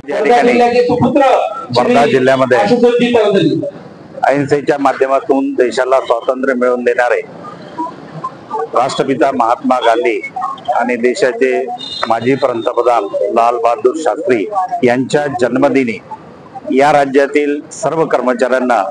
या ठिकाणी वर्धा जिल्ह्यामध्ये अहिंसेच्या माध्यमातून देशाला स्वातंत्र्य मिळवून देणारे राष्ट्रपिता महात्मा गांधी आणि देशाचे माजी पंतप्रधान लाल बहादूर शास्त्री यांच्या जन्मदिनी या राज्यातील सर्व कर्मचाऱ्यांना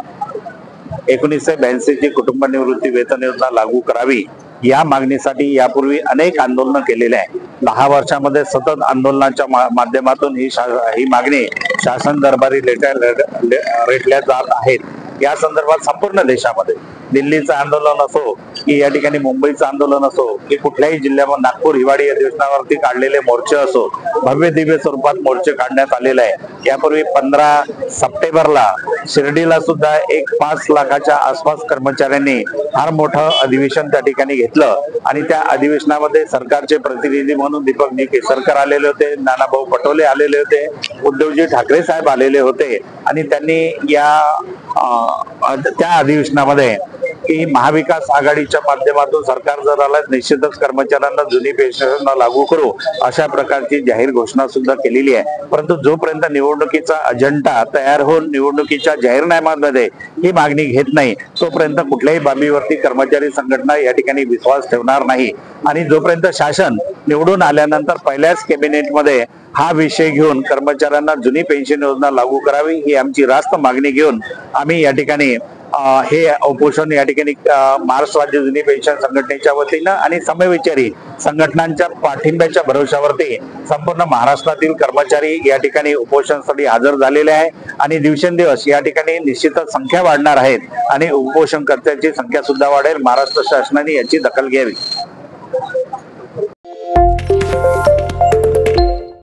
1982 ची कुटुंब निवृत्ती वेतन योजना लागू करावी या मागणीसाठी यापूर्वी अनेक आंदोलन केलेले आहे। 10 वर्षांमध्ये सतत आंदोलनाच्या माध्यमातून ही मागणी शासन दरबारी रेटल्या जात आहेत। या संदर्भात संपूर्ण देशामध्ये दिल्लीचं आंदोलन असो की या ठिकाणी मुंबईचं आंदोलन असो की कुठल्याही जिल्ह्यामध्ये नागपूर हिवाळी अधिवेशनावरती काढलेले मोर्चे असो, भव्य दिव्य स्वरूपात मोर्चे काढण्यात आलेले आहे। यापूर्वी 15 सप्टेंबरला शिर्डीला सुद्धा 5 लाखाच्या आसपास कर्मचाऱ्यांनी फार मोठं अधिवेशन त्या ठिकाणी घेतलं आणि त्या अधिवेशनामध्ये सरकारचे प्रतिनिधी म्हणून दीपक केसरकर आलेले होते, नानाभाऊ पटोले आलेले होते, उद्धवजी ठाकरे साहेब आलेले होते आणि त्यांनी त्या अधिवेशनामध्ये की महाविकास आघाडीच्या माध्यमातून सरकार जर आला निश्चितच कर्मचाऱ्यांना जुनी पेन्शन लागू करू अशा प्रकारची जाहीर घोषणा सुद्धा केलेली आहे। परंतु जोपर्यंत निवडणुकीचा अजेंडा तयार होऊन निवडणुकीच्या जाहीरनाम्यामध्ये ही मागणी घेत नाही तोपर्यंत कुठल्याही बाबीवरती कर्मचारी संघटना या ठिकाणी विश्वास ठेवणार नाही आणि जोपर्यंत शासन निवडून आल्यानंतर पहिल्याच कॅबिनेटमध्ये हा विषय घेऊन कर्मचाऱ्यांना जुनी पेन्शन योजना लागू करावी ही आमची रास्त मागणी घेऊन आम्ही या ठिकाणी हे उपोषण या ठिकाणी महाराष्ट्र राज्य जुनी पेन्शन संघटनेच्या वतीनं आणि समविचारी संघटनांच्या पाठिंब्याच्या भरोशावरती संपूर्ण महाराष्ट्रातील कर्मचारी या ठिकाणी उपोषणासाठी हजर झालेले आहे आणि दिवसेंदिवस या ठिकाणी निश्चितच संख्या वाढणार आहेत आणि उपोषणकर्त्यांची संख्या सुद्धा वाढेल। महाराष्ट्र शासनाने याची दखल घ्यावी।